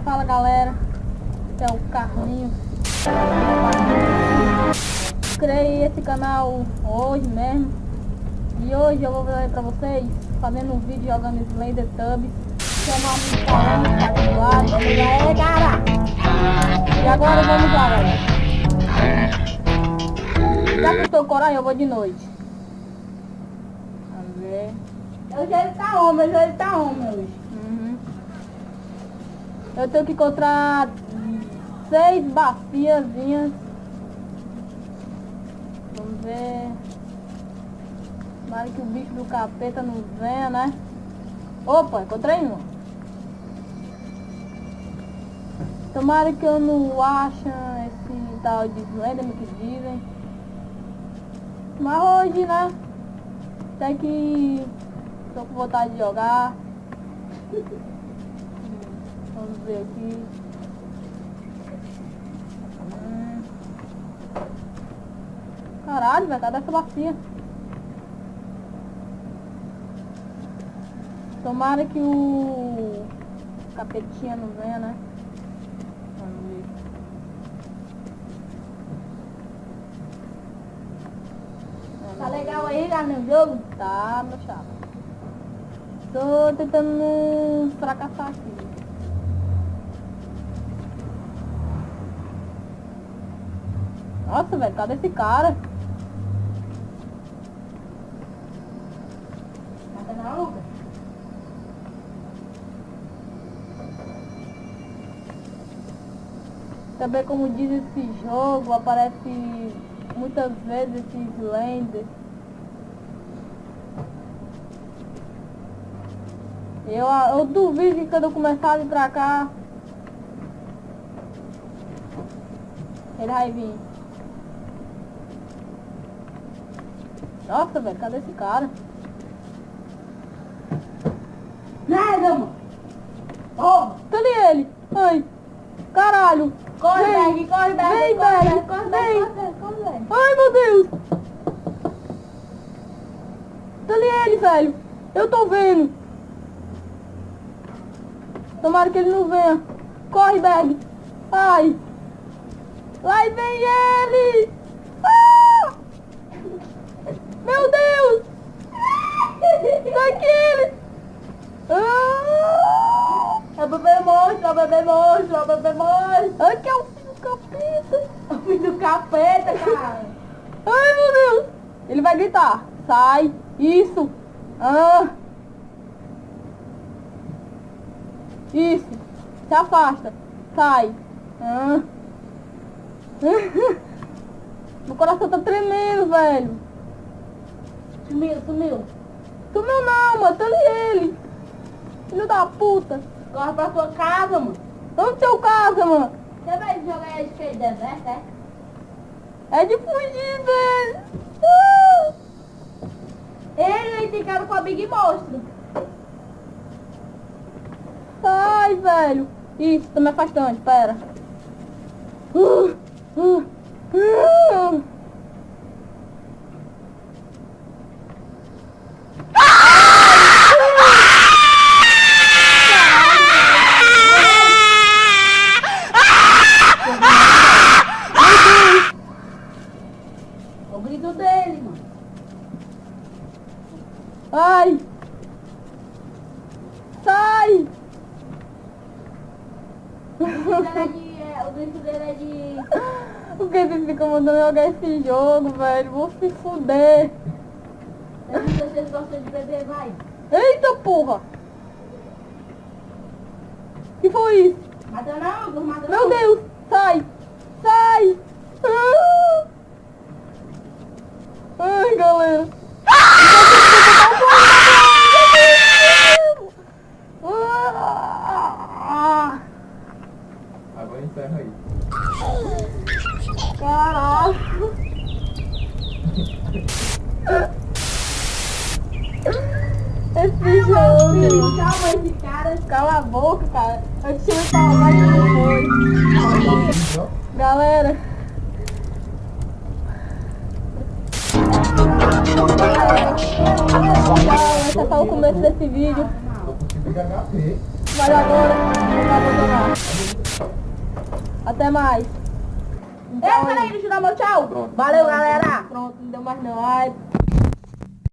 Fala galera, esse é o Carlinhos. Criei esse canal hoje mesmo. E hoje eu vou fazer pra vocês fazendo um vídeo jogando Slender Tubs. Chamar um lado, aí, cara! E agora vamos lá, galera. Já que eu tô coragem, eu vou de noite. Vamos ver. Hoje ele tá homem hoje. Eu tenho que encontrar 6 baciazinhas. Vamos ver. Tomara que o bicho do capeta não venha, né? Opa, encontrei uma. Tomara que eu não ache esse tal de Slenderman que dizem. Mas hoje, né? Até que tô com vontade de jogar. Vamos ver aqui. Caralho, velho, cadê essa bacia? Tomara que o capetinha não venha, né? Vamos ver. Tá legal aí, galera, no jogo? Tá, meu chapa. Tô tentando fracassar aqui. Nossa, velho, cadê esse cara? Nada não, Lucas. Também, como diz esse jogo, aparece muitas vezes esse Slender. Eu duvido que quando eu começar a vir pra cá, ele vai vir. Nossa, velho, cadê esse cara? Nada, mano. Oh, cadê ele? Ai, caralho. Corre, Vem. corre, Vem, corre, velho. corre, Vem. corre. Ai, meu Deus. Cadê ele, velho? Eu tô vendo. Tomara que ele não venha. Corre, Berg. Ai. Lá vem ele. Ah! Meu Deus. Daquele. Ah! É o bebê monstro, é o bebê monstro, é o bebê monstro. Aqui é o filho do capeta. É o filho do capeta, cara. Ai, meu Deus. Ele vai gritar. Sai. Isso. Ah. Isso. Se afasta. Sai. Ah. Meu coração tá tremendo, velho. Sumiu. Sumiu não, mano. Tá ali ele. Filho da puta. Corre pra tua casa, mano. Onde teu casa, mano? Você vai jogar esse que deserto, é? É de fugir, velho. Ah. Ele tem cara com a Big Monstro. Sai, velho. Isso, tô me afastando, pera. O grito dele, mano. Ai. Sai. O grito dele é de... Por que vocês ficam mandando eu jogar esse jogo, velho? Vou se fuder. Eu não sei se vocês gostam de beber, vai. Eita porra. Que foi isso? Mata não, mata não. Meu Deus. Sai. Sai. Ah. Ai, galera. Agora encerra aí. Caralho. Esse jogo. Calma esse cara. Cala a boca, cara. Eu tinha que falar depois. Galera. Esse é só o começo desse vídeo. Fica HP. Mas agora, eu vou abandonar. Até mais. Ei, peraí, deixa eu dar meu tchau. Pronto. Valeu, galera. Pronto, não deu mais não. Ai,